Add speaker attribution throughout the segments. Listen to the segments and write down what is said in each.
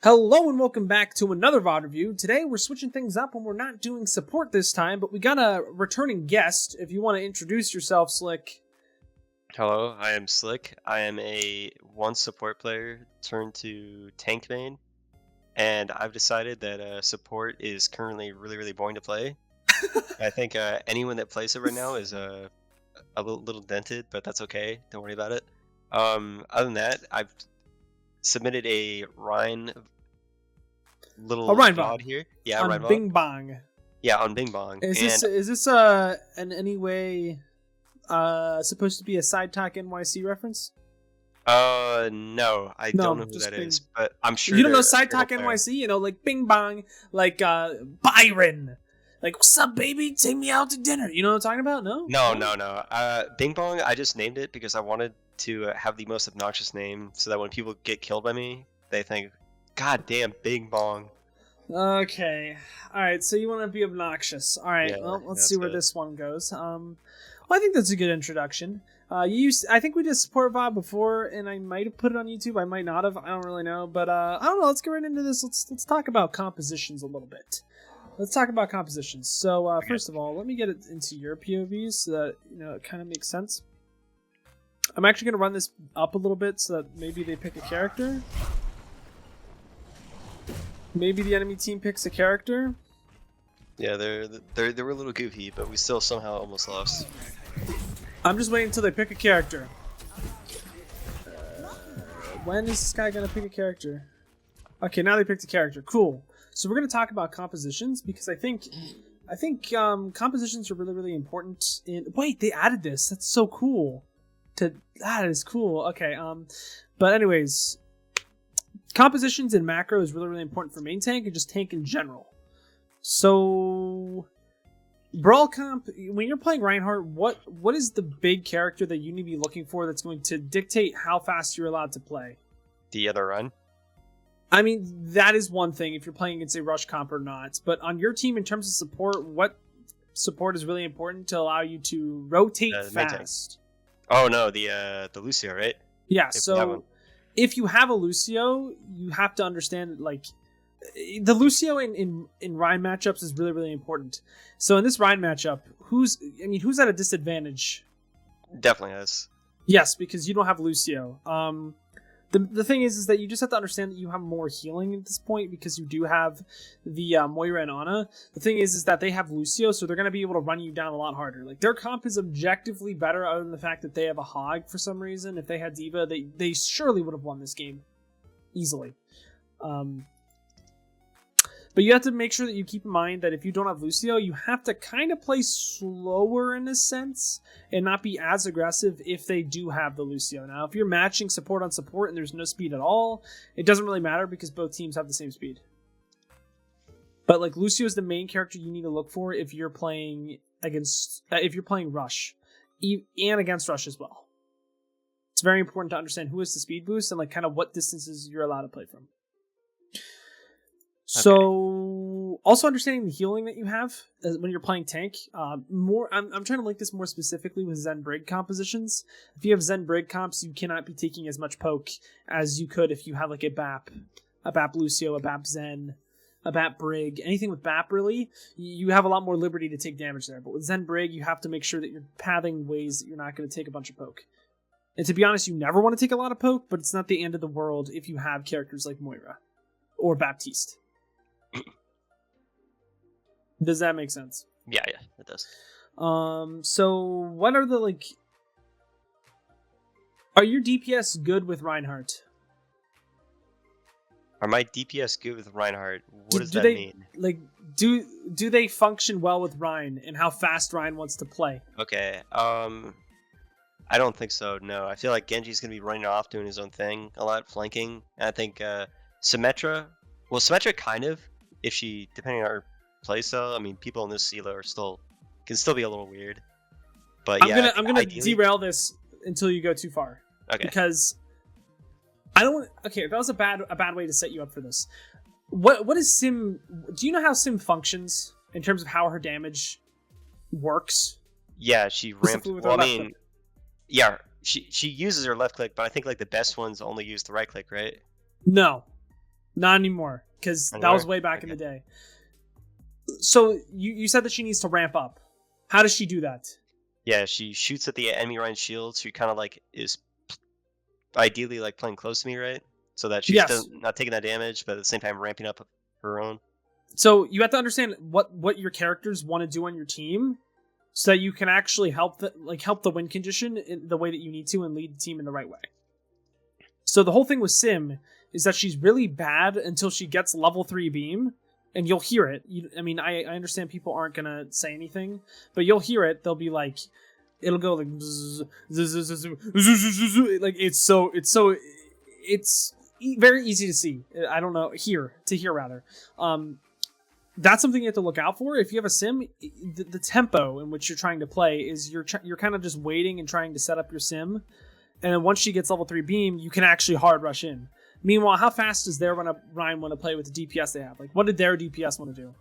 Speaker 1: Hello and welcome back to another VOD review. Today we're switching things up and we're not doing support this time, but we got a returning guest. If you want to introduce yourself, Slick.
Speaker 2: Hello, I am Slick. I am a one support player turned to tank main, and I've decided that support is currently really boring to play. I think anyone that plays it right now is a little dented, but that's okay. Don't worry about it. Other than that, I've submitted a Ryan
Speaker 1: Ryan
Speaker 2: VOD here. Yeah,
Speaker 1: on
Speaker 2: Ryan VOD.
Speaker 1: Bing Bong.
Speaker 2: Yeah, on Bing Bong.
Speaker 1: Is this in any way supposed to be a Side Talk NYC reference?
Speaker 2: No, I don't know who that is, but I'm sure
Speaker 1: you don't know Side Talk NYC. You know, like Bing Bong, like Byron. Like, what's up, baby? Take me out to dinner. You know what I'm talking about? No?
Speaker 2: No. Bing Bong, I just named it because I wanted to have the most obnoxious name so that when people get killed by me, they think, God damn, Bing Bong.
Speaker 1: Okay. Alright, so you want to be obnoxious. Alright,
Speaker 2: Yeah,
Speaker 1: well, let's see where this one goes. Well, I think that's a good introduction. I think we did support VOD before, and I might have put it on YouTube. I might not have. I don't really know. But, I don't know. Let's get right into this. Let's talk about compositions a little bit. Let's talk about compositions. So, first of all, let me get it into your POVs so that, it kind of makes sense. I'm actually going to run this up a little bit so that maybe they pick a character. Maybe the enemy team picks a character.
Speaker 2: Yeah, they were a little goofy, but we still somehow almost lost.
Speaker 1: I'm just waiting until they pick a character. When is this guy going to pick a character? Okay, now they picked a character. Cool. So we're going to talk about compositions because I think compositions are really important. Wait, they added this. That's so cool. That is cool. Okay. But anyways, compositions in macro is really important for main tank and just tank in general. So brawl comp, when you're playing Reinhardt, what is the big character that you need to be looking for that's going to dictate how fast you're allowed to play?
Speaker 2: The other run.
Speaker 1: I mean, that is one thing if you're playing against a rush comp or not. But on your team, in terms of support, what support is really important to allow you to rotate fast?
Speaker 2: Oh no, the Lucio, right?
Speaker 1: Yeah. So if you have a Lucio, you have to understand like the Lucio in Rhine matchups is really important. So in this Rhine matchup, who's at a disadvantage?
Speaker 2: Definitely us.
Speaker 1: Yes, because you don't have Lucio. The thing is that you just have to understand that you have more healing at this point because you do have the Moira and Ana. The thing is that they have Lucio, so they're going to be able to run you down a lot harder. Like, their comp is objectively better other than the fact that they have a Hog for some reason. If they had D.Va, they surely would have won this game. Easily. But you have to make sure that you keep in mind that if you don't have Lucio, you have to kind of play slower in a sense and not be as aggressive if they do have the Lucio. Now, if you're matching support on support and there's no speed at all, it doesn't really matter because both teams have the same speed. But like Lucio is the main character you need to look for if you're playing Rush, and against Rush as well. It's very important to understand who has the speed boost and like kind of what distances you're allowed to play from. So, also understanding the healing that you have when you're playing tank. I'm trying to link this more specifically with Zen Brig compositions. If you have Zen Brig comps, you cannot be taking as much poke as you could if you have like a BAP Lucio, a BAP Zen, a BAP Brig, anything with BAP really. You have a lot more liberty to take damage there. But with Zen Brig, you have to make sure that you're pathing ways that you're not going to take a bunch of poke. And to be honest, you never want to take a lot of poke, but it's not the end of the world if you have characters like Moira or Baptiste. Does that make sense?
Speaker 2: Yeah, it does.
Speaker 1: So what are the are your DPS good with Reinhardt?
Speaker 2: Are my DPS good with Reinhardt? What does that mean?
Speaker 1: Like, do they function well with Rein and how fast Rein wants to play?
Speaker 2: Okay, I don't think so, no. I feel like Genji's gonna be running off doing his own thing a lot, flanking. And I think Symmetra kind of, if she, depending on her playstyle, I mean, people in this Sela can still be a little weird. But
Speaker 1: I'm gonna derail this until you go too far.
Speaker 2: Okay.
Speaker 1: Because I don't want. Okay, that was a bad way to set you up for this. What is Sim? Do you know how Sim functions in terms of how her damage works?
Speaker 2: Yeah, she ramps. Well, I mean, yeah, she uses her left click, but I think like the best ones only use the right click, right?
Speaker 1: No. Not anymore, because that was way back in the day. So you said that she needs to ramp up. How does she do that?
Speaker 2: Yeah, she shoots at the enemy Ryan's shield. She kind of like is ideally like playing close to me, right? So that she's not taking that damage, but at the same time ramping up her own.
Speaker 1: So you have to understand what your characters want to do on your team, so that you can actually help the win condition in the way that you need to and lead the team in the right way. So the whole thing with Sim is that she's really bad until she gets level 3 beam, and you'll hear it. I understand people aren't gonna say anything, but you'll hear it. They'll be like, it'll go like, like it's very easy to see. I don't know, to hear rather. That's something you have to look out for. If you have a Sim, the tempo in which you're trying to play is you're kind of just waiting and trying to set up your Sim, and then once she gets level 3 beam, you can actually hard rush in. Meanwhile, how fast does Ryan want to play with the DPS they have? Like, what did their DPS want to do?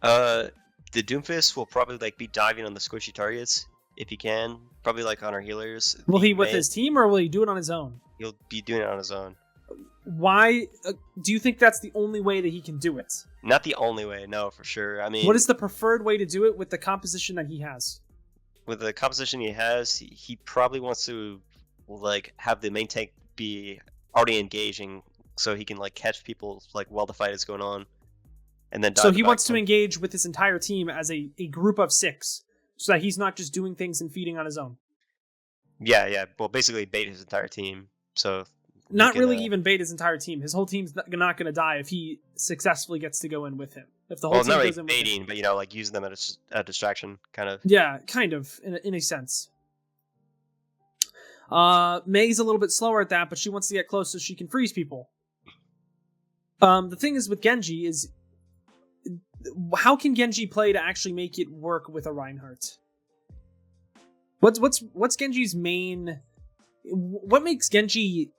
Speaker 2: The Doomfist will probably like be diving on the squishy targets if he can. Probably like on our healers.
Speaker 1: Will he with his team, or will he do it on his own?
Speaker 2: He'll be doing it on his own.
Speaker 1: Why do you think that's the only way that he can do it?
Speaker 2: Not the only way, no, for sure. I mean,
Speaker 1: what is the preferred way to do it with the composition that he has?
Speaker 2: With the composition he has, he probably wants to like have the main tank be already engaging, so he can like catch people like while the fight is going on, and then.
Speaker 1: So he wants to engage with his entire team as a group of 6, so that he's not just doing things and feeding on his own.
Speaker 2: Yeah. Well, basically bait his entire team. So.
Speaker 1: Not really even bait his entire team. His whole team's not going to die if he successfully gets to go in with him. If the whole team
Speaker 2: not
Speaker 1: goes
Speaker 2: really
Speaker 1: in
Speaker 2: baiting, but like using them as a distraction, kind of.
Speaker 1: Yeah, kind of in a sense. May's a little bit slower at that, but she wants to get close so she can freeze people. The thing is with Genji is, how can Genji play to actually make it work with a Reinhardt? What's Genji's main? What makes Genji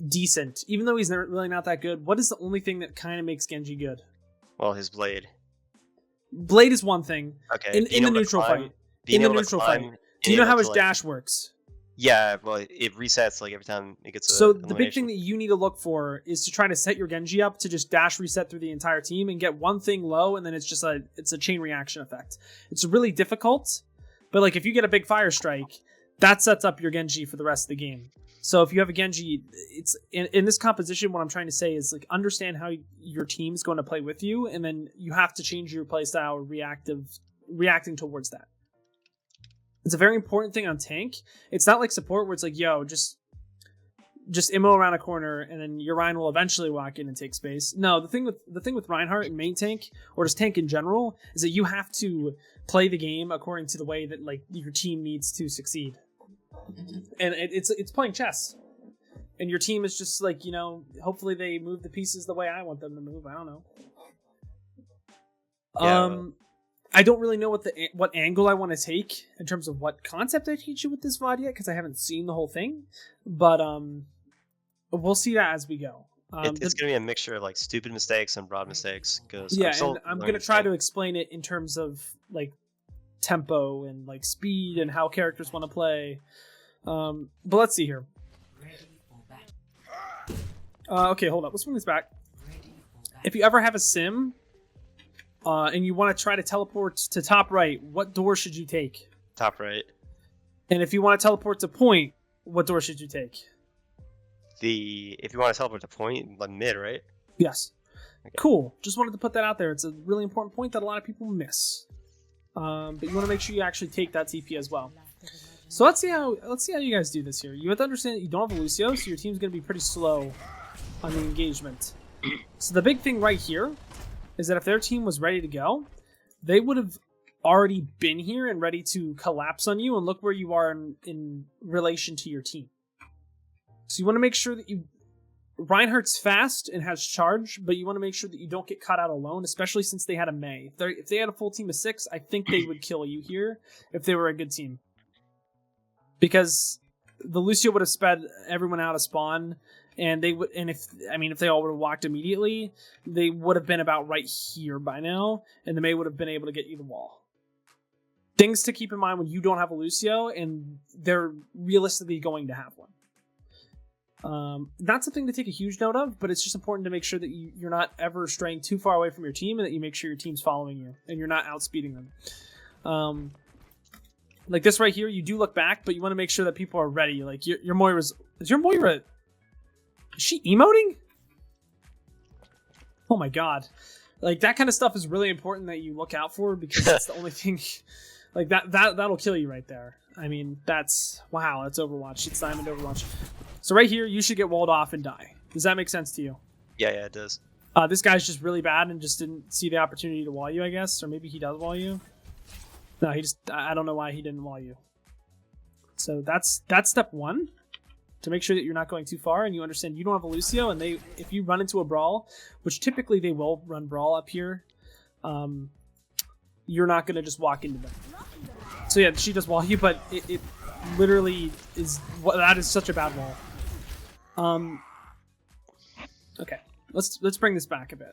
Speaker 1: decent, even though he's really not that good? What is the only thing that kind of makes Genji good?
Speaker 2: Well, his blade.
Speaker 1: Blade is one thing.
Speaker 2: Okay.
Speaker 1: In the neutral fight. Do you know how his dash works?
Speaker 2: Yeah, well, it resets like every time it gets.
Speaker 1: So the big thing that you need to look for is to try to set your Genji up to just dash reset through the entire team and get one thing low, and then it's a chain reaction effect. It's really difficult, but like if you get a big fire strike, that sets up your Genji for the rest of the game. So if you have a Genji, it's in this composition, what I'm trying to say is like understand how your team's going to play with you, and then you have to change your playstyle reacting towards that. It's a very important thing on tank. It's not like support where it's like, yo, just immo around a corner and then your Ryan will eventually walk in and take space. No, the thing with Reinhardt and main tank, or just tank in general, is that you have to play the game according to the way that like your team needs to succeed. And it's playing chess. And your team is just like, hopefully they move the pieces the way I want them to move. I don't know. Yeah, I don't really know what angle I want to take in terms of what concept I teach you with this VOD yet, because I haven't seen the whole thing. But we'll see that as we go.
Speaker 2: It's going to be a mixture of like stupid mistakes and broad mistakes.
Speaker 1: I'm going to try to explain it in terms of like tempo and like speed and how characters want to play. But let's see here. Okay, hold up. Let's bring this back. If you ever have a sim and you want to try to teleport to top right, what door should you take?
Speaker 2: Top right.
Speaker 1: And if you want to teleport to point, what door should you take?
Speaker 2: If you want to teleport to point, like mid, right?
Speaker 1: Yes. Okay. Cool. Just wanted to put that out there. It's a really important point that a lot of people miss. But you want to make sure you actually take that TP as well. So let's see how you guys do this here. You have to understand that you don't have a Lucio, so your team's going to be pretty slow on the engagement. So the big thing right here is that if their team was ready to go, they would have already been here and ready to collapse on you, and look where you are in relation to your team. So you want to make sure that Reinhardt's fast and has charge, but you want to make sure that you don't get caught out alone, especially since they had a Mei. If they had a full team of 6, I think they would kill you here if they were a good team. Because the Lucio would have sped everyone out of spawn, and if they all would have walked immediately, they would have been about right here by now, and the Mei would have been able to get you the wall. Things to keep in mind when you don't have a Lucio, and they're realistically going to have one. Not something to take a huge note of, but it's just important to make sure that you're not ever straying too far away from your team, and that you make sure your team's following you and you're not outspeeding them. Like this right here, you do look back, but you want to make sure that people are ready. Like your Moira's... Is your Moira... Is she emoting? Oh my god. Like, that kind of stuff is really important that you look out for, because that's the only thing... Like, that'll kill you right there. I mean, that's... Wow, that's Overwatch. It's Diamond Overwatch. So right here, you should get walled off and die. Does that make sense to you?
Speaker 2: Yeah, it does.
Speaker 1: This guy's just really bad and just didn't see the opportunity to wall you, I guess. Or maybe he does wall you. No, he just... I don't know why he didn't wall you. So that's step one. To make sure that you're not going too far and you understand you don't have a Lucio, and if you run into a brawl, which typically they will run brawl up here, you're not going to just walk into them. So yeah, she does wall you, but it literally is... That is such a bad wall. Okay, let's bring this back a bit.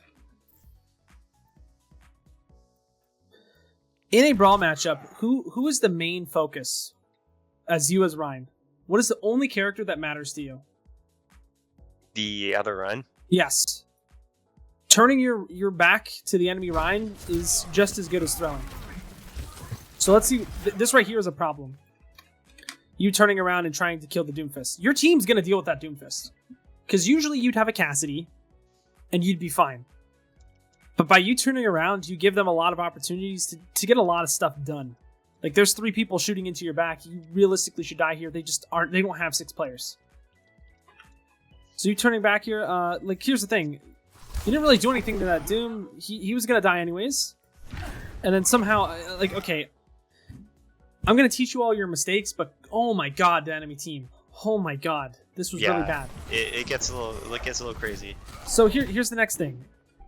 Speaker 1: In a brawl matchup, who is the main focus as you as Rein? What is the only character that matters to you?
Speaker 2: The other Rein?
Speaker 1: Yes. Turning your back to the enemy Rein is just as good as throwing. So let's see. This right here is a problem. You turning around and trying to kill the Doomfist. Your team's going to deal with that Doomfist. Because usually you'd have a Cassidy, and you'd be fine. But by you turning around, you give them a lot of opportunities to get a lot of stuff done. Like, there's 3 people shooting into your back. You realistically should die here. They just aren't. They don't have 6 players. So you turning back here. Like, here's the thing. You didn't really do anything to that Doom. He was gonna die anyways. And then somehow, like, okay, I'm gonna teach you all your mistakes. But oh my god, the enemy team. Oh my god, this was really bad.
Speaker 2: It gets a little crazy.
Speaker 1: So here's the next thing.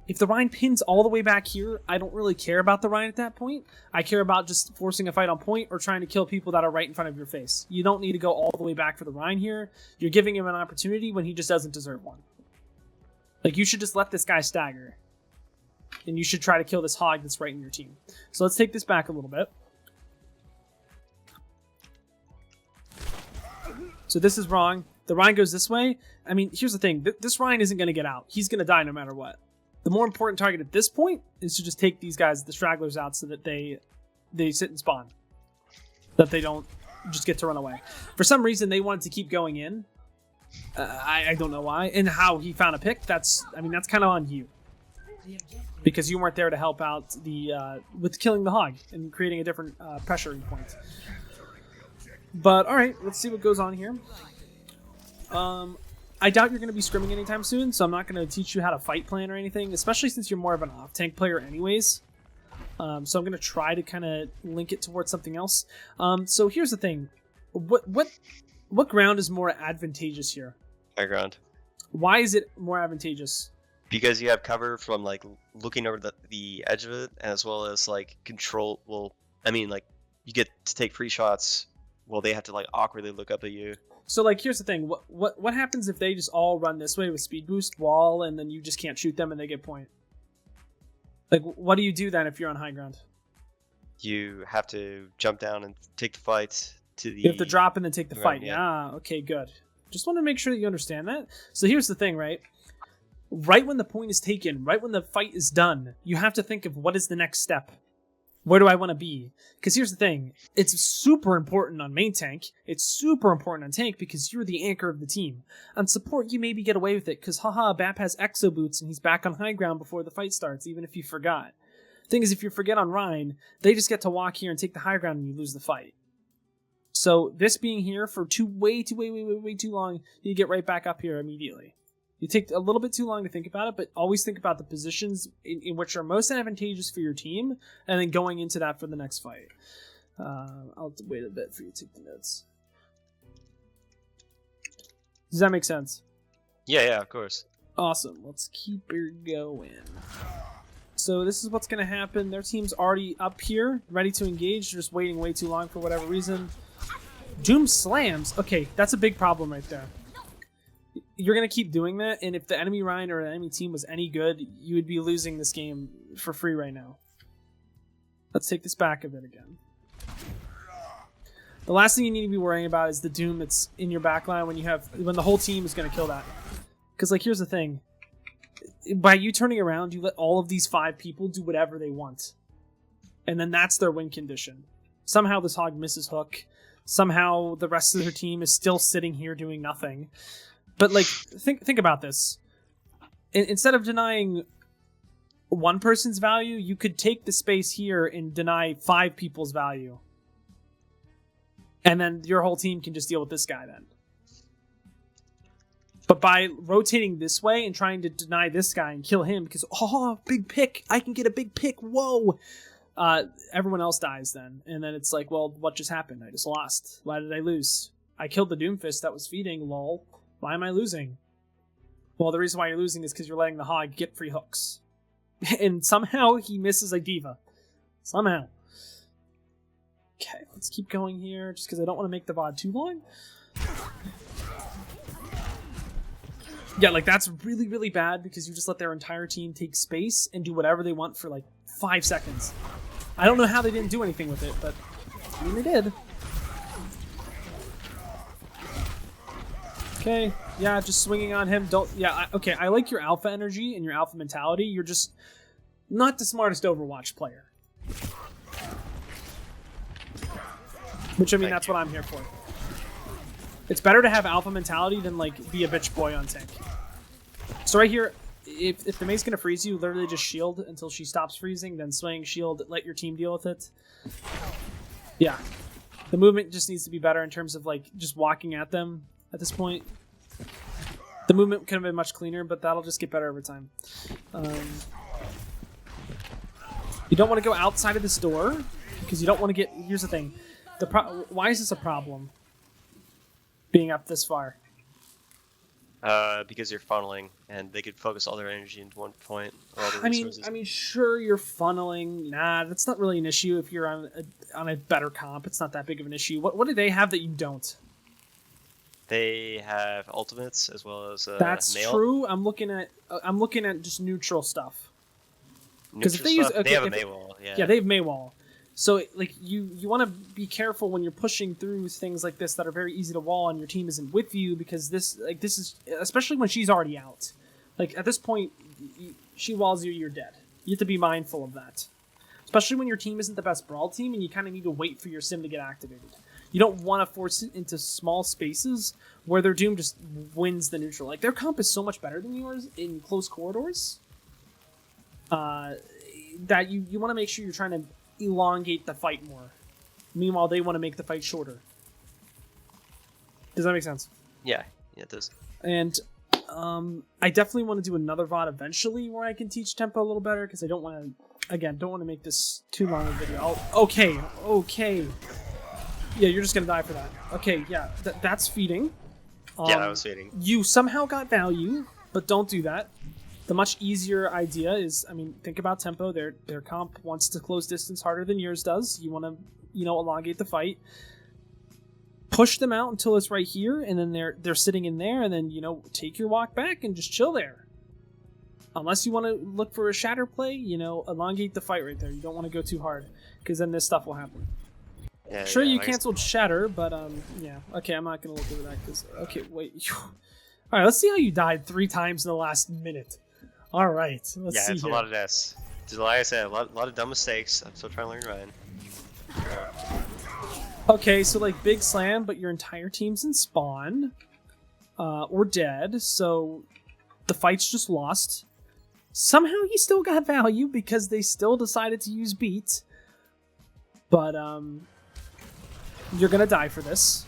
Speaker 1: If the Rein pins all the way back here, I don't really care about the Rein at that point. I care about just forcing a fight on point or trying to kill people that are right in front of your face. You don't need to go all the way back for the Rein here. You're giving him an opportunity when he just doesn't deserve one. Like, you should just let this guy stagger. And you should try to kill this hog that's right in your team. So let's take this back a little bit. So this is wrong. The Rein goes this way. I mean, here's the thing. This Rein isn't going to get out. He's going to die no matter what. The more important target at this point is to just take these guys, the stragglers, out so that they sit and spawn. That they don't just get to run away. For some reason, they wanted to keep going in. I don't know why. And how he found a pick, that's kind of on you. Because you weren't there to help out with killing the hog and creating a different pressuring point. But, alright, let's see what goes on here. I doubt you're going to be scrimming anytime soon, so I'm not going to teach you how to fight plan or anything, especially since you're more of an off-tank player anyways. So I'm going to try to kind of link it towards something else. So here's the thing. What ground is more advantageous here?
Speaker 2: High ground.
Speaker 1: Why is it more advantageous?
Speaker 2: Because you have cover from, like, looking over the edge of it, as well as, like, control. Well, I mean, like, you get to take free shots while they have to, like, awkwardly look up at you.
Speaker 1: So, like, here's the thing. What happens if they just all run this way with speed boost, wall, and then you just can't shoot them and they get point? Like, what do you do then if you're on high ground?
Speaker 2: You have to jump down and take the fight to the...
Speaker 1: You have to drop and then take the fight.
Speaker 2: Yeah.
Speaker 1: Ah, okay, good. Just want to make sure that you understand that. So here's the thing, right? Right when the point is taken, right when the fight is done, you have to think of what is the next step. Where do I want to be? Because here's the thing. It's super important on main tank. It's super important on tank because you're the anchor of the team. On support, you maybe get away with it because, haha, Bap has exo boots and he's back on high ground before the fight starts, even if you forgot. Thing is, if you forget on Rein, they just get to walk here and take the high ground and you lose the fight. So this being here for way too long, you get right back up here immediately. You take a little bit too long to think about it, but always think about the positions in which are most advantageous for your team, and then going into that for the next fight. I'll wait a bit for you to take the notes. Does that make sense?
Speaker 2: Yeah, of course.
Speaker 1: Awesome. Let's keep her going. So this is what's going to happen. Their team's already up here, ready to engage. They're just waiting way too long for whatever reason. Doom slams. Okay, that's a big problem right there. You're going to keep doing that, and if the enemy Rein or the enemy team was any good, you would be losing this game for free right now. Let's take this back a bit again. The last thing you need to be worrying about is the Doom that's in your backline when the whole team is going to kill that. Because, like, here's the thing. By you turning around, you let all of these 5 people do whatever they want. And then that's their win condition. Somehow this hog misses hook. Somehow the rest of their team is still sitting here doing nothing. But, like, think about this. Instead of denying one person's value, you could take the space here and deny 5 people's value. And then your whole team can just deal with this guy then. But by rotating this way and trying to deny this guy and kill him, because, oh, big pick, I can get a big pick, whoa! Everyone else dies then. And then it's like, well, what just happened? I just lost. Why did I lose? I killed the Doomfist that was feeding, lol. Why am I losing? Well, the reason why you're losing is because you're letting the hog get free hooks. And somehow he misses a diva. Somehow. Okay, let's keep going here, just because I don't want to make the VOD too long. Yeah, like, that's really, really bad, because you just let their entire team take space and do whatever they want for, like, 5 seconds. I don't know how they didn't do anything with it, but, I mean, they did. Okay, yeah, just swinging on him. Okay, I like your alpha energy and your alpha mentality. You're just not the smartest Overwatch player. Which, I mean, that's what I'm here for. It's better to have alpha mentality than, like, be a bitch boy on tank. So right here, if the mate's gonna freeze you, literally just shield until she stops freezing, then swing, shield, let your team deal with it. Yeah. The movement just needs to be better in terms of, like, just walking at them at this point. The movement could have been much cleaner, but that'll just get better over time. You don't want to go outside of this door, because you don't want to get... Here's the thing. Why is this a problem? Being up this far?
Speaker 2: Because you're funneling, and they could focus all their energy into one point, or all their resources.
Speaker 1: I mean, sure, you're funneling. Nah, that's not really an issue if you're on a better comp. It's not that big of an issue. What do they have that you don't?
Speaker 2: They have ultimates as well as
Speaker 1: That's
Speaker 2: mail.
Speaker 1: true. I'm looking at just neutral stuff.
Speaker 2: Because
Speaker 1: if they use
Speaker 2: they have a Maywall. Yeah,
Speaker 1: they have Maywall. So, like, you want to be careful when you're pushing through things like this that are very easy to wall and your team isn't with you, because this is, especially when she's already out. Like, at this point, she walls you, you're dead. You have to be mindful of that. Especially when your team isn't the best brawl team and you kind of need to wait for your sim to get activated. You don't want to force it into small spaces where their Doom just wins the neutral. Like, their comp is so much better than yours in close corridors that you want to make sure you're trying to elongate the fight more. Meanwhile, they want to make the fight shorter. Does that make sense?
Speaker 2: Yeah, it does.
Speaker 1: And I definitely want to do another VOD eventually where I can teach tempo a little better, because I don't want to make this too long a video. Okay. Yeah, you're just gonna die for that. Okay, yeah, that's feeding.
Speaker 2: Yeah, that was feeding.
Speaker 1: You somehow got value, but don't do that. The much easier idea is, I mean, think about tempo. Their comp wants to close distance harder than yours does. You want to, elongate the fight. Push them out until it's right here, and then they're sitting in there, and then, take your walk back and just chill there. Unless you want to look for a shatter play, elongate the fight right there. You don't want to go too hard, because then this stuff will happen.
Speaker 2: Yeah,
Speaker 1: sure, you
Speaker 2: like
Speaker 1: canceled shatter, but, yeah. Okay, I'm not going to look over that, because, okay, wait. Alright, let's see how you died 3 times in the last minute. All right, let's see.
Speaker 2: Yeah, it's a lot of deaths. Like I said, a lot of dumb mistakes. I'm still trying to learn Ryan.
Speaker 1: Okay, so like big slam, but your entire team's in spawn, or dead. So the fight's just lost. Somehow he still got value because they still decided to use beat. But you're gonna die for this.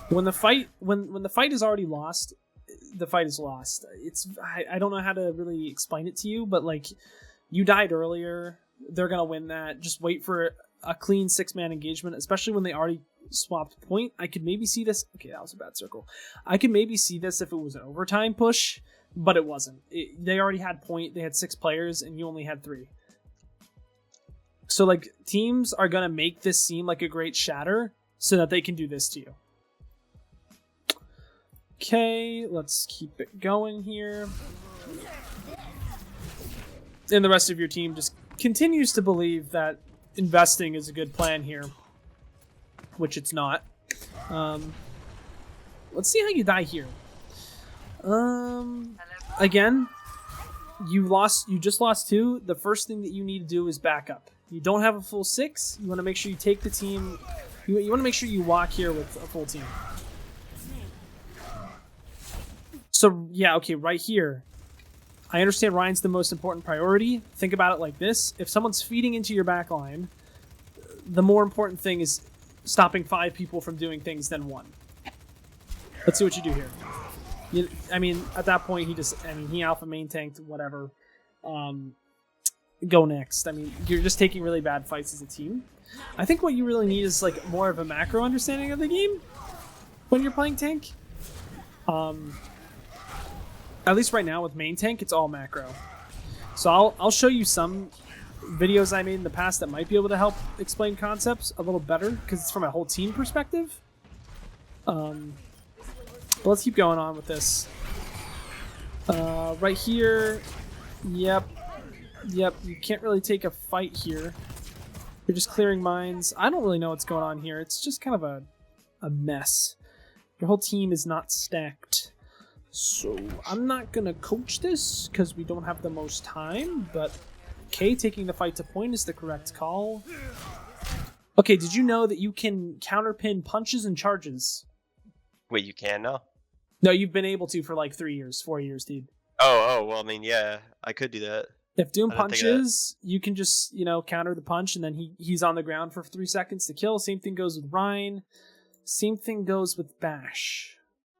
Speaker 1: When the fight is already lost. The fight is lost. I don't know how to really explain it to you, but like, you died earlier. They're gonna win that. Just wait for a clean 6-man engagement, especially when they already swapped point. I could maybe see this. Okay, that was a bad circle. I could maybe see this if it was an overtime push, but it wasn't. They already had point. They had 6 players, and you only had 3. So like, teams are gonna make this seem like a great shatter so that they can do this to you. Okay, let's keep it going here. And the rest of your team just continues to believe that investing is a good plan here. which it's not. Let's see how you die here. Again, you just lost 2. The first thing that you need to do is back up. You don't have a full 6. You want to make sure you take the team. You want to make sure you walk here with a full team. So yeah, okay, right here. I understand Ryan's the most important priority. Think about it like this. If someone's feeding into your back line, the more important thing is stopping 5 people from doing things than 1. Let's see what you do here. I mean, at that point, he alpha main tanked, whatever. Go next. I mean, you're just taking really bad fights as a team. I think what you really need is like more of a macro understanding of the game when you're playing tank. At least right now with main tank, it's all macro. So I'll show you some videos I made in the past that might be able to help explain concepts a little better because it's from a whole team perspective. But let's keep going on with this. Right here, yep, you can't really take a fight here. You're just clearing mines. I don't really know what's going on here. It's just kind of a mess. Your whole team is not stacked. So I'm not going to coach this because we don't have the most time, but okay, taking the fight to point is the correct call. Okay, did you know that you can counterpin punches and charges?
Speaker 2: Wait, you can now?
Speaker 1: No, you've been able to for like 4 years, dude.
Speaker 2: Oh, well, I mean, yeah, I could do that.
Speaker 1: If Doom punches, you can just, counter the punch, and then he's on the ground for 3 seconds to kill. Same thing goes with Rein. Same thing goes with Bash.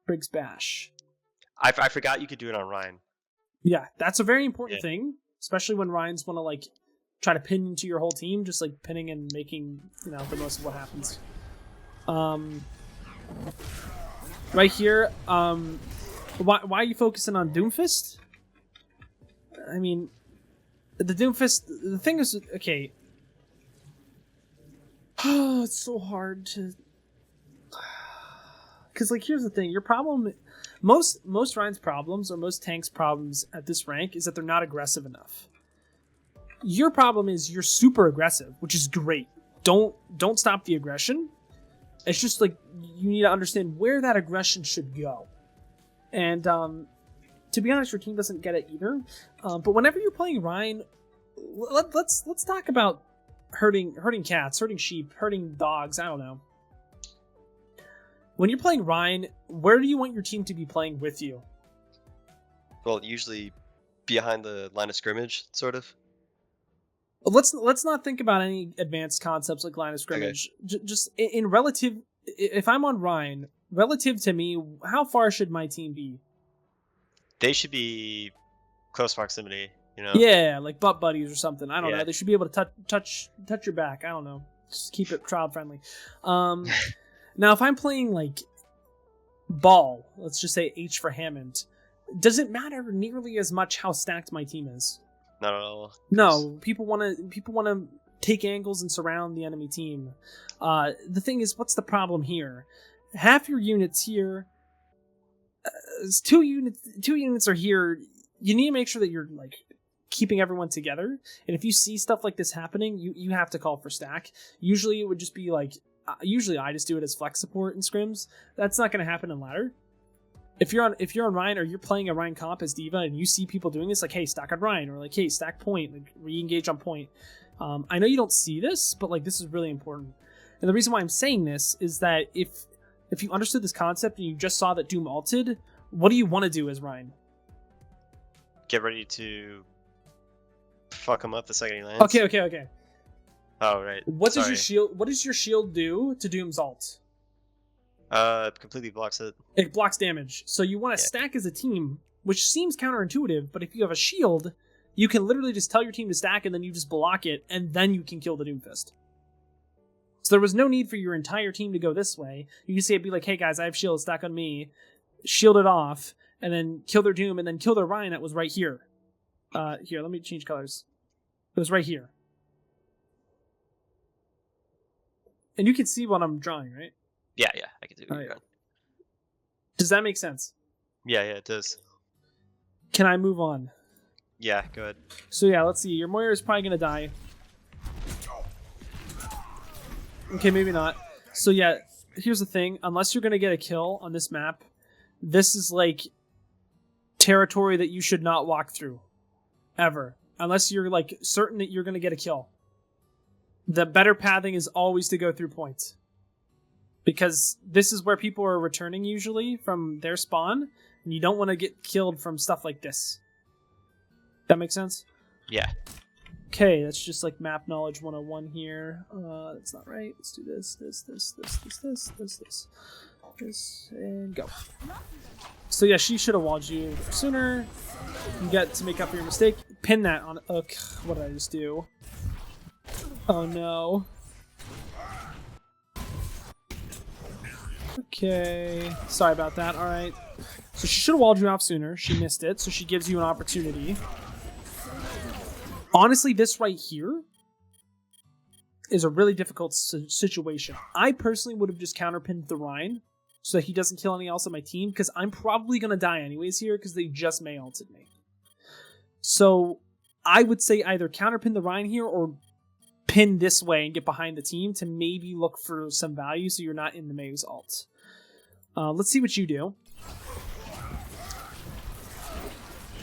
Speaker 1: Briggs Bash.
Speaker 2: I forgot you could do it on Rein.
Speaker 1: Yeah, that's a very important thing, especially when Reins want to, try to pin into your whole team, just, pinning and making, the most of what happens. Right here, why are you focusing on Doomfist? I mean, the Doomfist, the thing is, okay. Oh, it's so hard to... Because, here's the thing. Your problem... Most Ryan's problems, or most tanks' problems at this rank, is that they're not aggressive enough. Your problem is you're super aggressive, which is great. Don't stop the aggression. It's just, you need to understand where that aggression should go. And, to be honest, your team doesn't get it either. But whenever you're playing Ryan, let's talk about hurting cats, hurting sheep, hurting dogs, I don't know. When you're playing Ryan, where do you want your team to be playing with you?
Speaker 2: Well, usually behind the line of scrimmage, sort of.
Speaker 1: Let's not think about any advanced concepts like line of scrimmage. Okay. Just in relative, if I'm on Ryan, relative to me, how far should my team be?
Speaker 2: They should be close proximity,
Speaker 1: Yeah, like butt buddies or something. I don't know. They should be able to touch your back. I don't know. Just keep it child friendly. Now, if I'm playing ball, let's just say H for Hammond, does it matter nearly as much how stacked my team is?
Speaker 2: Not at all.
Speaker 1: No, people want to take angles and surround the enemy team. The thing is, what's the problem here? Half your units here, two units are here. You need to make sure that you're keeping everyone together. And if you see stuff like this happening, you have to call for stack. Usually, it would just be usually I just do it as flex support in scrims. That's not going to happen in ladder. If you're on Ryan, or you're playing a Ryan comp as D.Va and you see people doing this, hey, stack on Ryan, or hey, stack point, re-engage on point. I know you don't see this, but this is really important. And the reason why I'm saying this is that if you understood this concept and you just saw that Doom ulted, what do you want to do as Ryan?
Speaker 2: Get ready to fuck him up the second he lands.
Speaker 1: Okay.
Speaker 2: Oh, right.
Speaker 1: What does your shield do to Doom's ult?
Speaker 2: Completely blocks it.
Speaker 1: It blocks damage. So you want to stack as a team, which seems counterintuitive, but if you have a shield, you can literally just tell your team to stack and then you just block it, and then you can kill the Doomfist. So there was no need for your entire team to go this way. You can say it'd be hey guys, I have shield, stack on me, shield it off, and then kill their Doom, and then kill their Ryan that was right here. Here, let me change colors. It was right here. And you can see what I'm drawing, right?
Speaker 2: Yeah, I can see what you're drawing.
Speaker 1: Does that make sense?
Speaker 2: Yeah, it does.
Speaker 1: Can I move on?
Speaker 2: Yeah, go ahead.
Speaker 1: So yeah, let's see. Your Moira is probably going to die. Okay, maybe not. So yeah, here's the thing. Unless you're going to get a kill on this map, this is like territory that you should not walk through. Ever. Unless you're like certain that you're going to get a kill. The better pathing is always to go through points. Because this is where people are returning usually from their spawn, and you don't want to get killed from stuff like this. That makes sense?
Speaker 2: Yeah.
Speaker 1: Okay, that's just like map knowledge 101 here. That's not right. Let's do this, and go. So yeah, she should have walled you sooner. You got to make up for your mistake. Pin that on. Ugh, what did I just do? Oh no. Okay, sorry about that. All right. So she should have walled you off sooner. She missed it, so she gives you an opportunity. Honestly, this right here is a really difficult situation. I personally would have just counterpinned the Rein so that he doesn't kill anyone else on my team, because I'm probably going to die anyways here because they just Mei ulted me. So I would say either counterpin the Rein here or pin this way and get behind the team to maybe look for some value so you're not in the Mei's ult. Let's see what you do.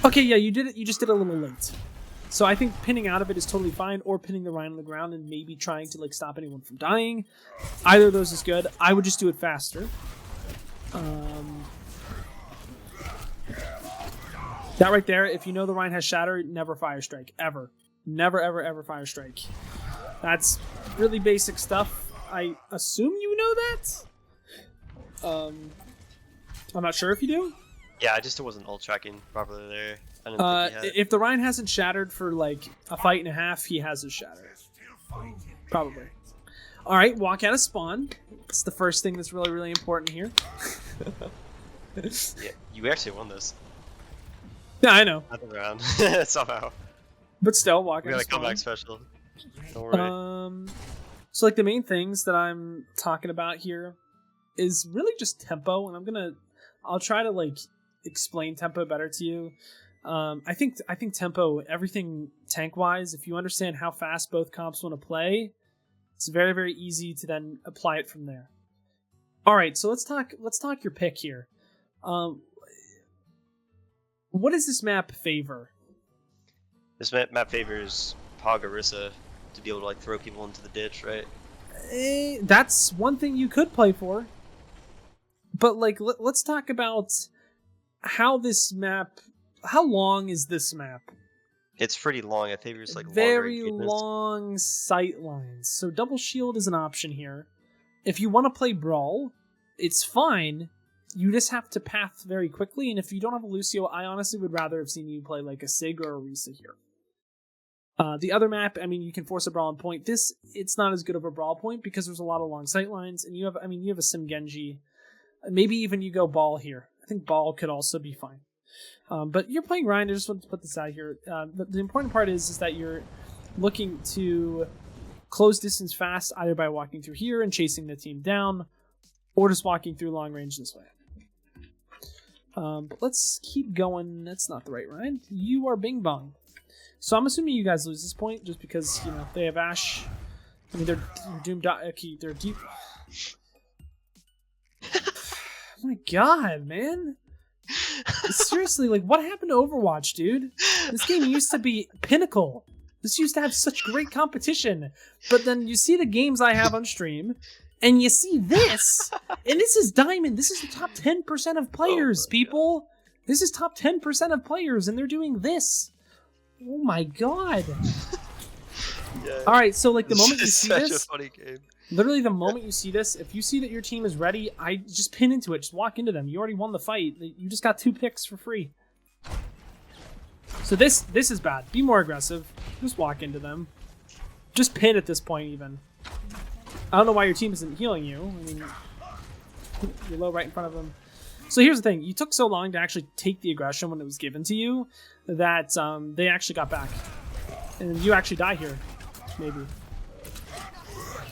Speaker 1: Okay, yeah, you did it. You just did it a little late. So I think pinning out of it is totally fine, or pinning the Rein on the ground and maybe trying to like stop anyone from dying. Either of those is good. I would just do it faster. That right there, if you know the Rein has Shatter, never Fire Strike. Ever. Never, ever, ever Fire Strike. That's really basic stuff. I assume you know that? I'm not sure if you do.
Speaker 2: Yeah, I just wasn't ult tracking properly there. I didn't think he had
Speaker 1: if the Rein hasn't shattered for like a fight and a half, he has his shatter. Probably. Alright, walk out of spawn. It's the first thing that's really, really important here.
Speaker 2: Yeah, you actually won this.
Speaker 1: Yeah, I know.
Speaker 2: Another round. Somehow.
Speaker 1: But still, walk
Speaker 2: We
Speaker 1: out
Speaker 2: got
Speaker 1: of
Speaker 2: a
Speaker 1: spawn.
Speaker 2: comeback special. Don't worry.
Speaker 1: So like the main things that I'm talking about here is really just tempo, and I'll try to like explain tempo better to you. I think tempo, everything tank wise, if you understand how fast both comps want to play, it's very, very easy to then apply it from there. All right, so let's talk your pick here. What does this map favor?
Speaker 2: This map favors Pogarissa to be able to like throw people into the ditch, right?
Speaker 1: That's one thing you could play for. But like, let's talk about how this map. How long is this map?
Speaker 2: It's pretty long. I think it's like
Speaker 1: very long sight lines. So double shield is an option here. If you want to play Brawl, it's fine. You just have to path very quickly. And if you don't have a Lucio, I honestly would rather have seen you play like a Sig or a Risa here. The other map, I mean, you can force a Brawl on point. This, it's not as good of a Brawl point because there's a lot of long sight lines, and you have a Sim Genji. Maybe even you go Ball here. I think Ball could also be fine. But you're playing Ryan. I just want to put this out here. The important part is that you're looking to close distance fast, either by walking through here and chasing the team down, or just walking through long range this way. But let's keep going. That's not the right Ryan. You are Bing Bong. So I'm assuming you guys lose this point just because, you know, they have Ashe. I mean, they're doomed. Okay, they're deep. Oh my god, man. Seriously, like, what happened to Overwatch, dude? This game used to be pinnacle. This used to have such great competition. But then you see the games I have on stream, and you see this, and this is Diamond. This is the top 10% of players, people. This is top 10% of players, and they're doing this. Oh my god.
Speaker 2: Yeah.
Speaker 1: Alright, so like the moment you see
Speaker 2: such
Speaker 1: this,
Speaker 2: a funny game.
Speaker 1: literally the moment you see this, if you see that your team is ready, I just pin into it. Just walk into them. You already won the fight. You just got 2 picks for free. So this is bad. Be more aggressive. Just walk into them. Just pin at this point even. I don't know why your team isn't healing you. I mean, you're low right in front of them. So here's the thing. You took so long to actually take the aggression when it was given to you that they actually got back. And you actually die here. Maybe.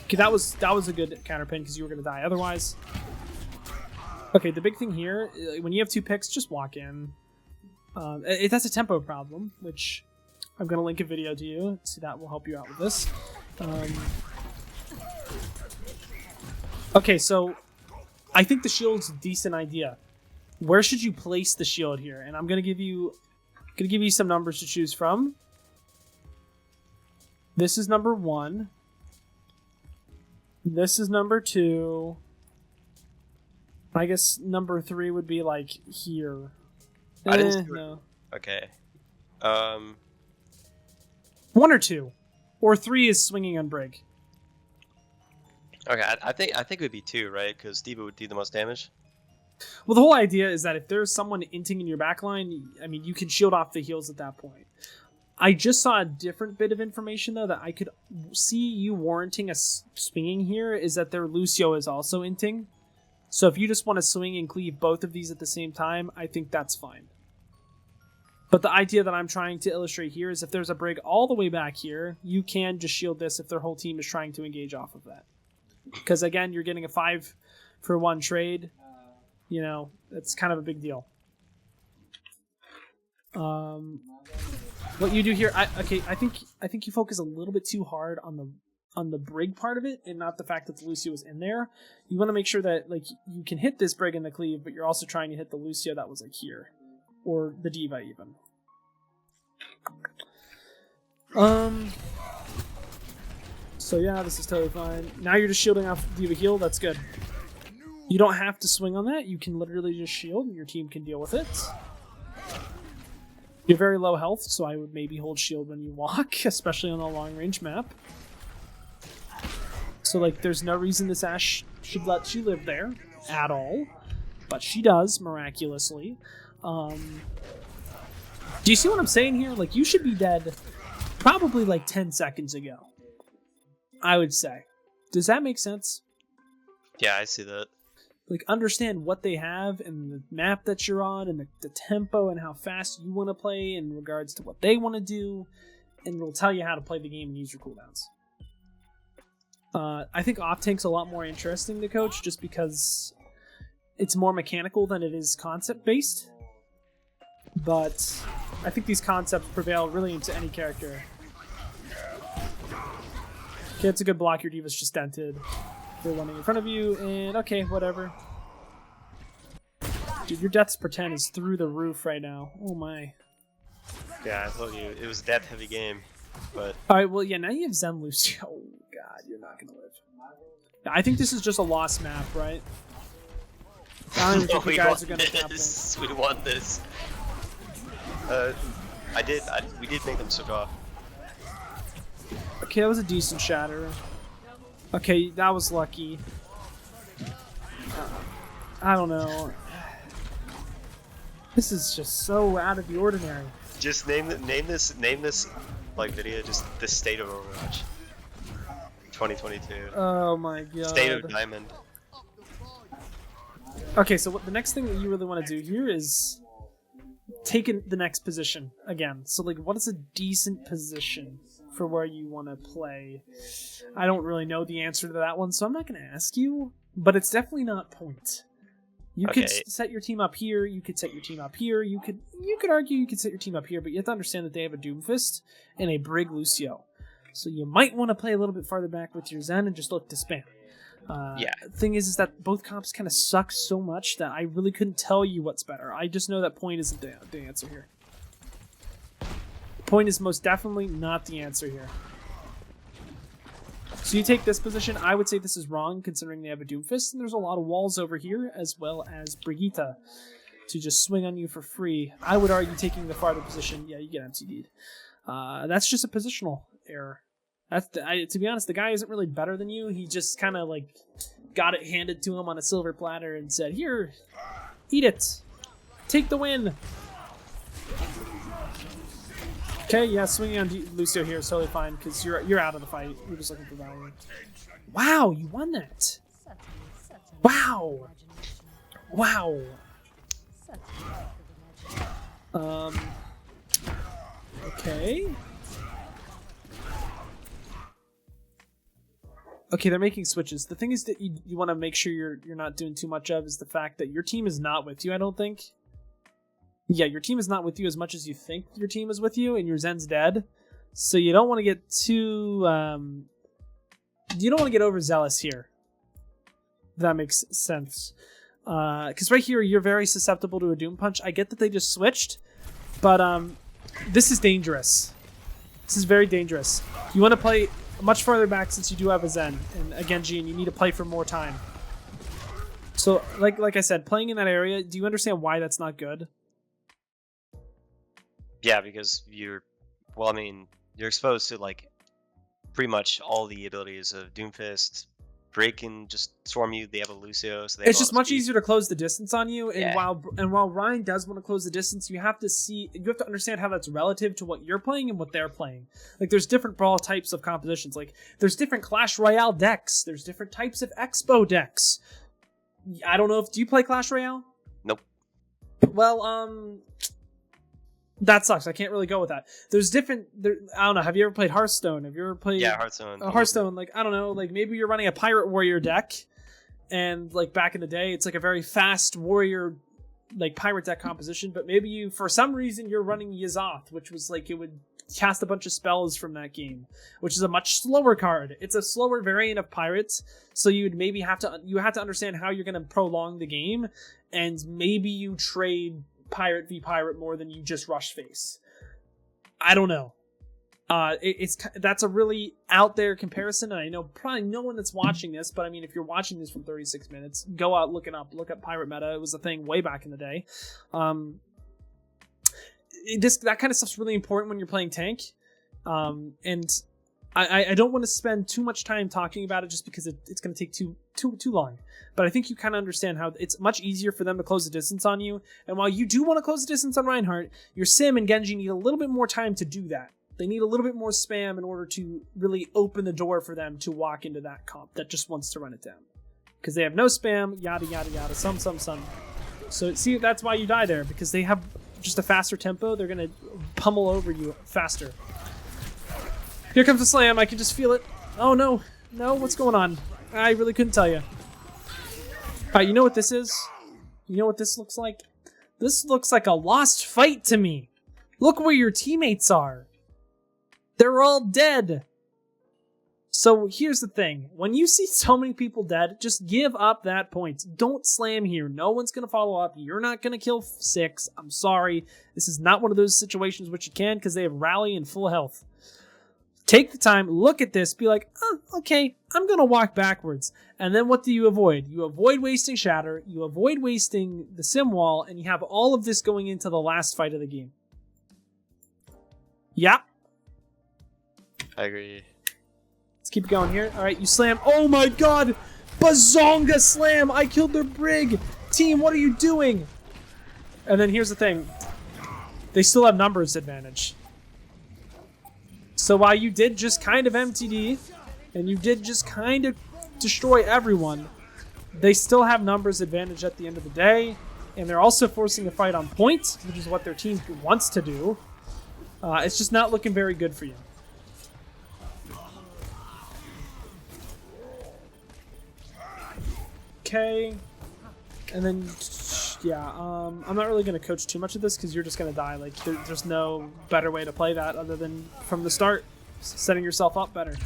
Speaker 1: Okay, that was a good counterpin because you were going to die otherwise. Okay, the big thing here, when you have 2 picks, just walk in. That's a tempo problem, which I'm going to link a video to you. So that will help you out with this. Okay, so I think the shield's a decent idea. Where should you place the shield here? And I'm gonna give you some numbers to choose from. This is number 1. This is number 2. I guess number 3 would be like here.
Speaker 2: I didn't see
Speaker 1: No.
Speaker 2: Okay.
Speaker 1: 1 or 2, or 3 is swinging on Brig.
Speaker 2: Okay, I think it would be 2, right? Because D.Va would do the most damage.
Speaker 1: Well, the whole idea is that if there's someone inting in your backline, I mean, you can shield off the heals at that point. I just saw a different bit of information, though, that I could see you warranting a swinging here, is that their Lucio is also inting. So if you just want to swing and cleave both of these at the same time, I think that's fine. But the idea that I'm trying to illustrate here is if there's a Brig all the way back here, you can just shield this if their whole team is trying to engage off of that. Because, again, you're getting a 5-for-1 trade. You know, it's kind of a big deal. What you do here, I think you focus a little bit too hard on the Brig part of it, and not the fact that the Lucio was in there. You want to make sure that like you can hit this Brig in the cleave, but you're also trying to hit the Lucio that was like here, or the D.Va even. So yeah, this is totally fine. Now you're just shielding off D.Va heal. That's good. You don't have to swing on that. You can literally just shield, and your team can deal with it. You're very low health, so I would maybe hold shield when you walk, especially on a long-range map. So, like, there's no reason this Ashe should let you live there at all, but she does, miraculously. Do you see what I'm saying here? Like, you should be dead probably, like, 10 seconds ago, I would say. Does that make sense?
Speaker 2: Yeah, I see that.
Speaker 1: Like, understand what they have and the map that you're on and the tempo and how fast you want to play in regards to what they want to do, and it'll tell you how to play the game and use your cooldowns. I think off-tank's a lot more interesting to coach just because it's more mechanical than it is concept-based, but I think these concepts prevail really into any character. Okay, it's a good block. Your D.Va's just dented. They're running in front of you, and okay, whatever. Dude, your deaths per 10 is through the roof right now. Oh my.
Speaker 2: Yeah, I told you, it was a death-heavy game, but...
Speaker 1: Alright, well, yeah, now you have Zen Lucio. Oh god, you're not gonna live. I think this is just a lost map, right? I don't even think you guys are gonna cap this.
Speaker 2: We won this. We did make them switch off.
Speaker 1: Okay, that was a decent shatter. Okay, that was lucky. I don't know. This is just so out of the ordinary.
Speaker 2: Just name this like video just the state of Overwatch 2022.
Speaker 1: Oh my god.
Speaker 2: State of Diamond.
Speaker 1: Okay, so what the next thing that you really want to do here is take the next position again. So like, what is a decent position for where you want to play? I don't really know the answer to that one, so I'm not going to ask you, but it's definitely not point. You could set your team up here, you could set your team up here, you could argue you could set your team up here, but you have to understand that they have a Doomfist and a Brig Lucio. So you might want to play a little bit farther back with your Zen and just look to spam.
Speaker 2: Yeah.
Speaker 1: Thing is that both comps kind of suck so much that I really couldn't tell you what's better. I just know that point isn't the answer here. Point is most definitely not the answer here. So you take this position. I would say this is wrong considering they have a Doomfist, and there's a lot of walls over here, as well as Brigitte to just swing on you for free. I would argue taking the farther position, yeah, you get MTD'd. That's just a positional error. To be honest, the guy isn't really better than you. He just kind of like got it handed to him on a silver platter and said, "Here, eat it. Take the win." Okay, yeah, swinging on Lucio here is totally fine because you're out of the fight. You're just looking for value. Wow, you won that. Wow. Wow. Okay. Okay, they're making switches. The thing is that you want to make sure you're not doing too much of is the fact that your team is not with you, I don't think. Yeah, your team is not with you as much as you think your team is with you, and your Zen's dead. So you don't want to get too... you don't want to get overzealous here. If that makes sense. Because right here, you're very susceptible to a Doom Punch. I get that they just switched, but this is dangerous. This is very dangerous. You want to play much farther back since you do have a Zen and a Genji, and you need to play for more time. So, like I said, playing in that area, do you understand why that's not good?
Speaker 2: Yeah, because you're exposed to like pretty much all the abilities of Doomfist. Break can just swarm you. They have a Lucio, so
Speaker 1: It's just much easier to close the distance on you. And
Speaker 2: Yeah.
Speaker 1: while Ryan does want to close the distance, you have to understand how that's relative to what you're playing and what they're playing. Like there's different brawl types of compositions. Like there's different Clash Royale decks. There's different types of Expo decks. I don't know do you play Clash Royale?
Speaker 2: Nope.
Speaker 1: Well, that sucks. I can't really go with that. There's different. I don't know. Have you ever played Hearthstone? Have you ever played?
Speaker 2: Yeah, Hearthstone.
Speaker 1: Hearthstone. Like I don't know. Like maybe you're running a Pirate Warrior deck, and like back in the day, it's like a very fast warrior, like pirate deck composition. But maybe you, for some reason, you're running Yazoth, which was like it would cast a bunch of spells from that game, which is a much slower card. It's a slower variant of pirates, so you'd maybe have to understand how you're going to prolong the game, and maybe you trade pirate v pirate more than you just rush face. I don't know. That's a really out there comparison, and I know probably no one that's watching this, but I mean, if you're watching this from 36 minutes, go out look up pirate meta. It was a thing way back in the day. That kind of stuff's really important when you're playing tank, and I don't want to spend too much time talking about it just because it's going to take too long. But I think you kind of understand how it's much easier for them to close the distance on you. And while you do want to close the distance on Reinhardt, your Sim and Genji need a little bit more time to do that. They need a little bit more spam in order to really open the door for them to walk into that comp that just wants to run it down. Because they have no spam, yada yada yada, some. So see, that's why you die there, because they have just a faster tempo. They're going to pummel over you faster. Here comes the slam. I can just feel it. Oh, no. No, what's going on? I really couldn't tell you. All right, you know what this is? You know what this looks like? This looks like a lost fight to me. Look where your teammates are. They're all dead. So here's the thing. When you see so many people dead, just give up that point. Don't slam here. No one's going to follow up. You're not going to kill 6. I'm sorry. This is not one of those situations which you can because they have rally and full health. Take the time, look at this, be like, oh, okay, I'm going to walk backwards. And then what do you avoid? You avoid wasting Shatter, you avoid wasting the Sim Wall, and you have all of this going into the last fight of the game. Yeah.
Speaker 2: I agree.
Speaker 1: Let's keep it going here. All right, you slam. Oh my god! Bazonga slam! I killed their Brig! Team, what are you doing? And then here's the thing. They still have numbers advantage. So while you did just kind of MTD, and you did just kind of destroy everyone, they still have numbers advantage at the end of the day, and they're also forcing the fight on point, which is what their team wants to do. It's just not looking very good for you. Okay. And then, yeah, I'm not really going to coach too much of this because you're just going to die. Like, there's no better way to play that other than from the start, setting yourself up better.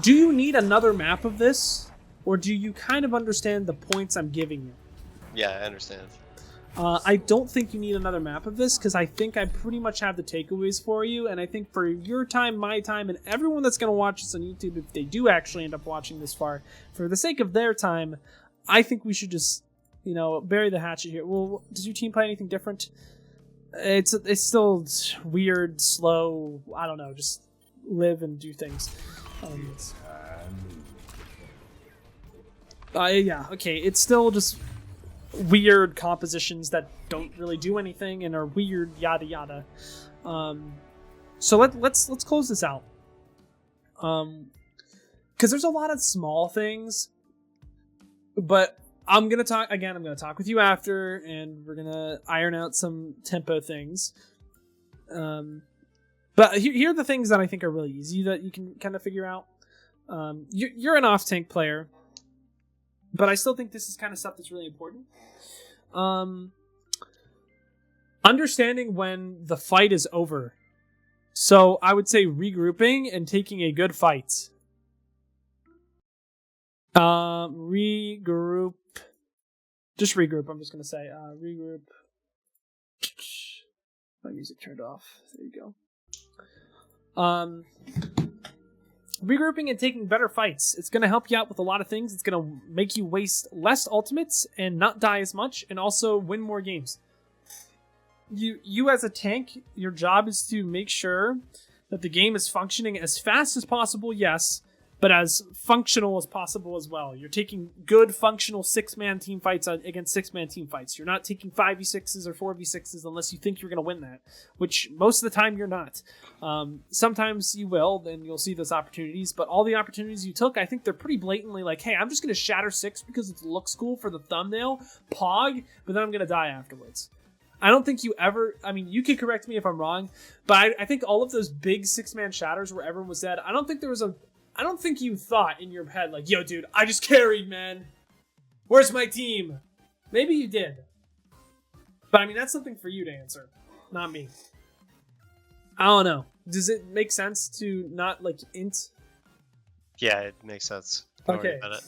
Speaker 1: Do you need another map of this, or do you kind of understand the points I'm giving you?
Speaker 2: Yeah, I understand.
Speaker 1: I don't think you need another map of this because I think I pretty much have the takeaways for you, and I think for your time, my time, and everyone that's going to watch this on YouTube, if they do actually end up watching this far, for the sake of their time, I think we should just, bury the hatchet here. Well, does your team play anything different? It's still weird, slow, I don't know, just live and do things. Yeah, okay, it's still just weird compositions that don't really do anything and are weird, yada yada. So let's close this out. Because there's a lot of small things, but I'm gonna talk with you after, and we're gonna iron out some tempo things. But here are the things that I think are really easy that you can kind of figure out. You're an off-tank player, but I still think this is kind of stuff that's really important. Understanding when the fight is over. So I would say regrouping and taking a good fight. Regroup. Just regroup. I'm just gonna say regroup. My music turned off. There you go. Regrouping and taking better fights. It's going to help you out with a lot of things. It's going to make you waste less ultimates and not die as much, and also win more games. You as a tank, your job is to make sure that the game is functioning as fast as possible, yes, but as functional as possible as well. You're taking good, functional 6-man team fights against 6-man team fights. You're not taking 5v6s or 4v6s unless you think you're going to win that, which most of the time you're not. Sometimes you will, and you'll see those opportunities, but all the opportunities you took, I think they're pretty blatantly like, hey, I'm just going to shatter 6 because it looks cool for the thumbnail, pog, but then I'm going to die afterwards. I don't think you ever, I mean, you can correct me if I'm wrong, but I think all of those big 6-man shatters where everyone was dead, I don't think you thought in your head, like, yo, dude, I just carried, man. Where's my team? Maybe you did. But, I mean, that's something for you to answer, not me. I don't know. Does it make sense to not, like, int?
Speaker 2: Yeah, it makes sense. Don't worry
Speaker 1: Okay.
Speaker 2: about it.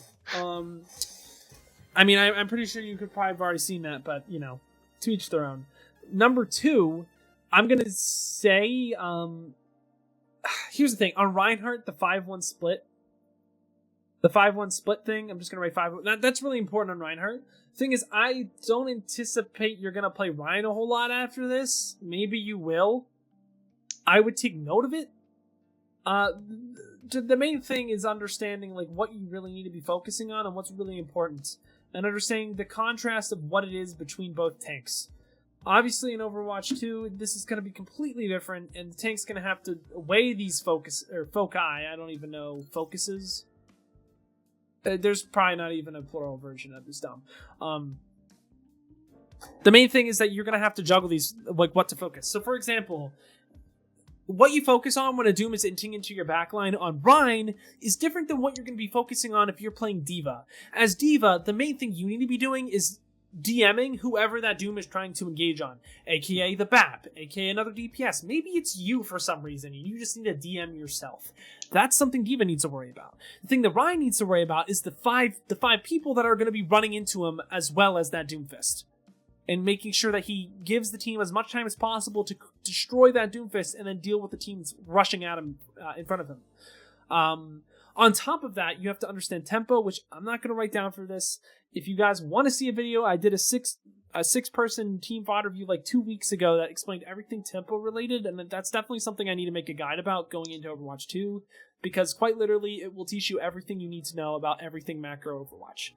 Speaker 1: I mean, I'm pretty sure you could probably have already seen that, but, you know, to each their own. Number 2, I'm going to say, here's the thing. On Reinhardt, the 5-1 split. The 5-1 split thing, I'm just going to write 5. That's really important on Reinhardt. Thing is, I don't anticipate you're going to play Ryan a whole lot after this. Maybe you will. I would take note of it. The main thing is understanding like what you really need to be focusing on and what's really important. And understanding the contrast of what it is between both tanks. Obviously, in Overwatch 2, this is going to be completely different, and the tank's going to have to weigh these foci. I don't even know focuses. There's probably not even a plural version of this. Dumb. The main thing is that you're going to have to juggle these, like what to focus. So, for example, what you focus on when a Doom is inting into your backline on Rhine is different than what you're going to be focusing on if you're playing D.Va. As D.Va, the main thing you need to be doing is DMing whoever that Doom is trying to engage on, aka the BAP, aka another DPS. Maybe it's you for some reason, and you just need to DM yourself. That's something D.Va needs to worry about. The thing that Ryan needs to worry about is the five people that are going to be running into him as well as that Doomfist. And making sure that he gives the team as much time as possible to destroy that Doomfist and then deal with the teams rushing at him in front of him. On top of that, you have to understand tempo, which I'm not going to write down for this. If you guys want to see a video, I did a six-person team VOD review like 2 weeks ago that explained everything tempo related, and that's definitely something I need to make a guide about going into Overwatch 2, because quite literally, it will teach you everything you need to know about everything macro Overwatch.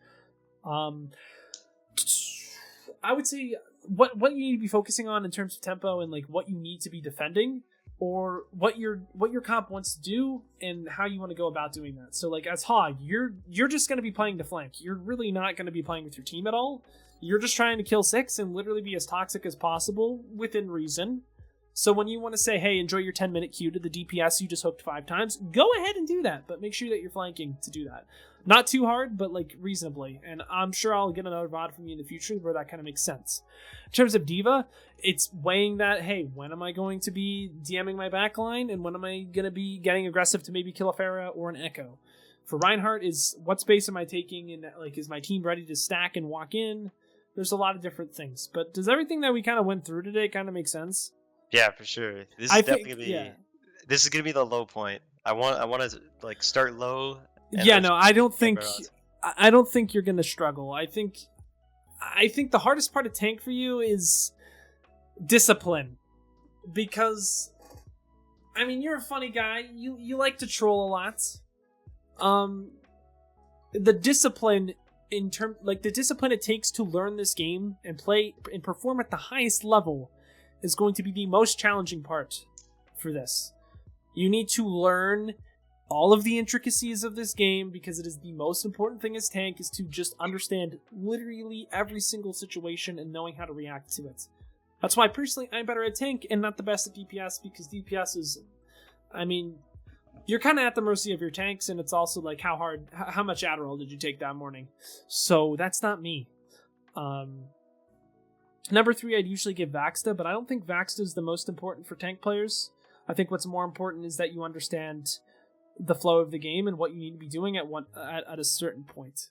Speaker 1: I would say what you need to be focusing on in terms of tempo and like what you need to be defending, or what your comp wants to do and how you want to go about doing that. So like as Hog, you're just going to be playing to flank. You're really not going to be playing with your team at all. You're just trying to kill 6 and literally be as toxic as possible within reason. So when you want to say, hey, enjoy your 10-minute queue to the DPS you just hooked 5 times, go ahead and do that, but make sure that you're flanking to do that. Not too hard, but like reasonably. And I'm sure I'll get another VOD from you in the future where that kind of makes sense. In terms of D.Va, it's weighing that, hey, when am I going to be DMing my backline, and when am I going to be getting aggressive to maybe kill a Pharah or an Echo? For Reinhardt, is what space am I taking, and like is my team ready to stack and walk in? There's a lot of different things. But does everything that we kind of went through today kind of make sense?
Speaker 2: Yeah, for sure. This is this is gonna be the low point. I want to like start low.
Speaker 1: Yeah, no, I don't think you're gonna struggle. I think the hardest part of tank for you is discipline, because I mean you're a funny guy. You like to troll a lot. The discipline the discipline it takes to learn this game and play and perform at the highest level is going to be the most challenging part for this. You need to learn all of the intricacies of this game, because it is the most important thing as tank, is to just understand literally every single situation and knowing how to react to it. That's why personally I'm better at tank and not the best at DPS, because DPS is, I mean, you're kind of at the mercy of your tanks, and it's also like how much Adderall did you take that morning? So that's not me. Number 3, I'd usually give Vaxta, but I don't think Vaxta is the most important for tank players. I think what's more important is that you understand the flow of the game and what you need to be doing at a certain point.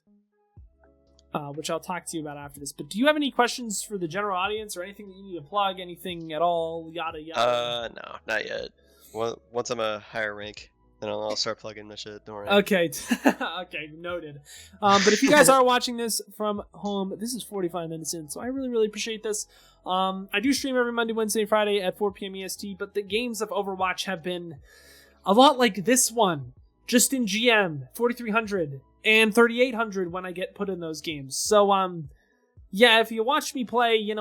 Speaker 1: Which I'll talk to you about after this. But do you have any questions for the general audience or anything that you need to plug? Anything at all? Yada yada.
Speaker 2: No, not yet. Once I'm a higher rank, then I'll start plugging my shit. Don't worry.
Speaker 1: Okay, okay, noted. But if you guys are watching this from home, this is 45 minutes in, so I really, really appreciate this. I do stream every Monday, Wednesday, Friday at 4 p.m. EST, but the games of Overwatch have been a lot like this one, just in GM, 4300 and 3800 when I get put in those games. So, yeah, if you watch me play,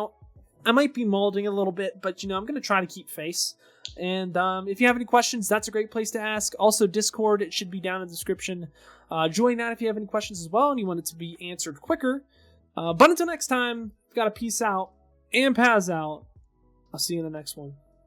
Speaker 1: I might be molding a little bit, but, I'm going to try to keep face. And if you have any questions, that's a great place to ask. Also, Discord, it should be down in the description. Join that if you have any questions as well and you want it to be answered quicker. But until next time, we've got to peace out and Paz out. I'll see you in the next one.